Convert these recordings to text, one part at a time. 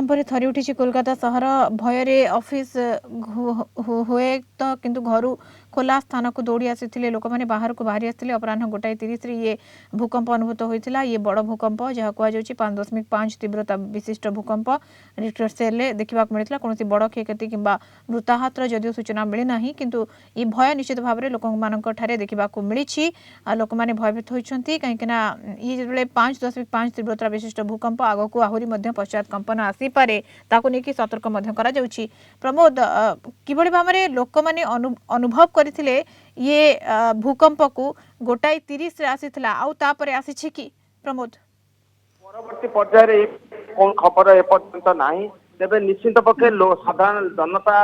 भूकंप थरी उठी कोलकाता सहर भय ऑफिस हुए तो किंतु घर खोला स्थान को दौड़ी आसी लोक मैंने बाहर को बाहरी आते अपराह 1:30 ये भूकंप अनुभूत होता ये बड़ भूकंप जहाँ कहुच्छी 5.5 तीव्रता विशिष्ट भूकंप रिक्टर स्केल देखा मिलता कौन बड़ क्षयक्षति कि मृताहतर जदिव सूचना मिलना किंतु ये भय निश्चित भाव में लोक देखा मिली लोक मैंने भयभीत होती कहीं ये 5.5 तीव्रता विशिष्ट भूकंप आग को आहरी पश्चात कंपन आसीपे ताकू सतर्क प्रमोद किभली भाव में लोक मैंने अनुभव करथिले ये भूकंप को 1:30 आसीथिला आउ तापरे आसीछि कि प्रमोद परवर्ती पर्याय कौन खबर एपर्यंत नाही तेबे निश्चित पक्षे साधारण जनता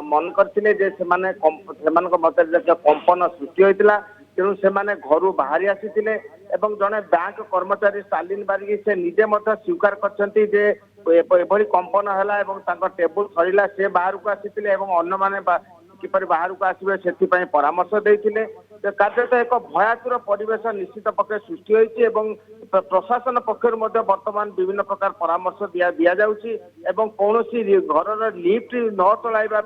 मन करथिले मत कंपन सृष्टि होइतिला तेणु से घर बाहरी आसीथिले एवं जड़े बैंक कर्मचारी स्टालिन बारिकी से निजे स्वीकार करछंती जे एभली कंपन है टेबुल सरिला से बाहर को आसीथिले एवं अन्य माने किपर बाहर को आसबे से परामर्श देते कार्य एक भयातुर परिवेश निश्चित पक्षे सृष्टि होती प्रशासन पक्षर वर्तमान विभिन्न प्रकार परामर्श दि जाउछि एवं कौन घर लिफ्ट न चलाइबा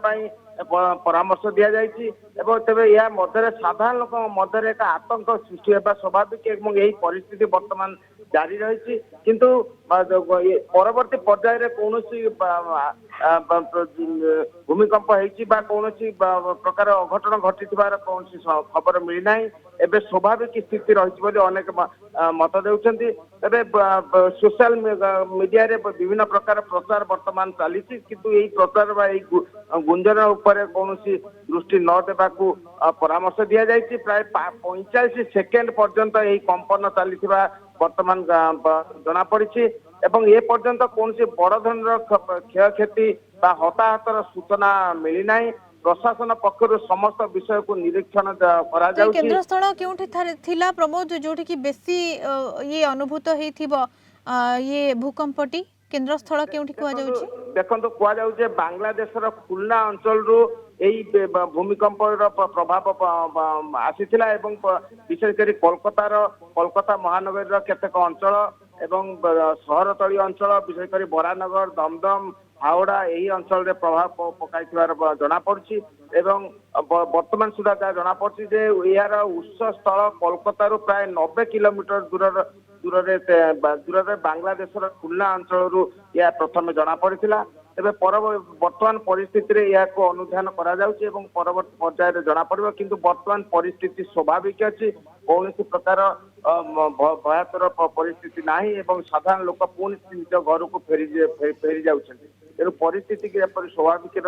परामर्श दि जाइछि तेरे यह मध्य साधारण लोक मध्य एक आतंक सृष्टि होगा स्वाभाविक यही परिस्थिति वर्तमान जारी रही किंतु परवर्ती पर्याय कौन भूमिकंप कौन प्रकार अघटन घटी कौन खबर मिलना एवं स्वाभाविक स्थिति रही अनेक मत देउछंती सोशल मीडिया रे विभिन्न प्रकार प्रचार वर्तमान चली किंतु यही प्रचार गुंजन उपर कौन दृष्टि न देवाकू परामर्श दि जाइए प्राय 45 सेकेंड पर्यंत यही कंपन चली वर्तमान जना पड़ी एवं ए पर्यंत कौन बड़ धरण क्षयक्षति हताहतर सूचना मिलना प्रशासन पक्षर समस्त विषय को निरीक्षण करा जाउछि। केंद्र स्थल केउठी थिला प्रमोद जोठी की बेसी ये अनुभूत हेथिबो ये भूकंपटी केंद्र स्थल केउठी कुआ जाउछि देखंतु कुआ जाउछि बांग्लादेशर खुलना अंचल रु यही भूमिकंप प्रभाव आसीथिला एवं विशेषकर कोलकाता महानगर केतेक अंचल एवं सहर तली अंचल विशेषकर बरानगर दमदम हावड़ा यही अंचल रे प्रभाव पकाई जना पड़ी एवं वर्तमान सुधा जहाँ जना पड़ी यार उत्स स्थल कोलकाता प्राय 90 किलोमीटर दूर बांग्लादेशर खुलना अंचल या प्रथम जना पड़ी तेज वर्तमान परिस्थिति या अनुधान परवर्ती पर्याय जना पड़ो किंतु वर्तमान परिस्थिति स्वाभाविक अच्छी कौन प्रकार भयातर परिस्थिति नाही एवं साधारण लोक पुणी निज घर को फेरी जाउछन्ति तेणु परिस्थिति की स्वाभाविक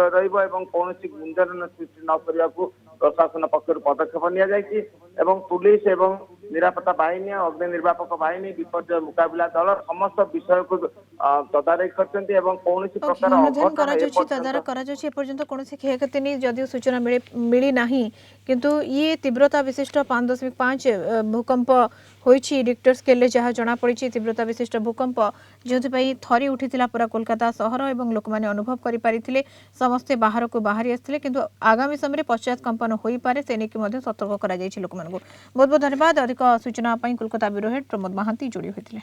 कौन गुंजन सृष्टि न करने को प्रशासन पक्ष पदक्षेप नि पुलिस एवं निरापत्ता बाहिनी अग्नि निर्वापक बाहिनी विपर्य मुकाबला दल समस्त विषय को तदारख करछन्ति कौन प्रकार तदारख कौन क्षयक्षति नहीं जदि सूचना मिली नहीं किंतु ये तीव्रता विशिष्ट 5.5 भूकंप होइछि रिक्टर स्केल जहाँ जना पड़ी तीव्रता विशिष्ट भूकंप जो थरी उठी पूरा कोलकाता सहर और लोक मैंने अनुभव करें समस्ते बाहर को बाहरी आसते किंतु आगामी समय पश्चात कंपन हो पारे से नहीं सतर्क कर लोक बहुत बहुत धन्यवाद अधिक सूचना कोलकाता ब्यूरो हेड प्रमोद महांती जोड़ी होते।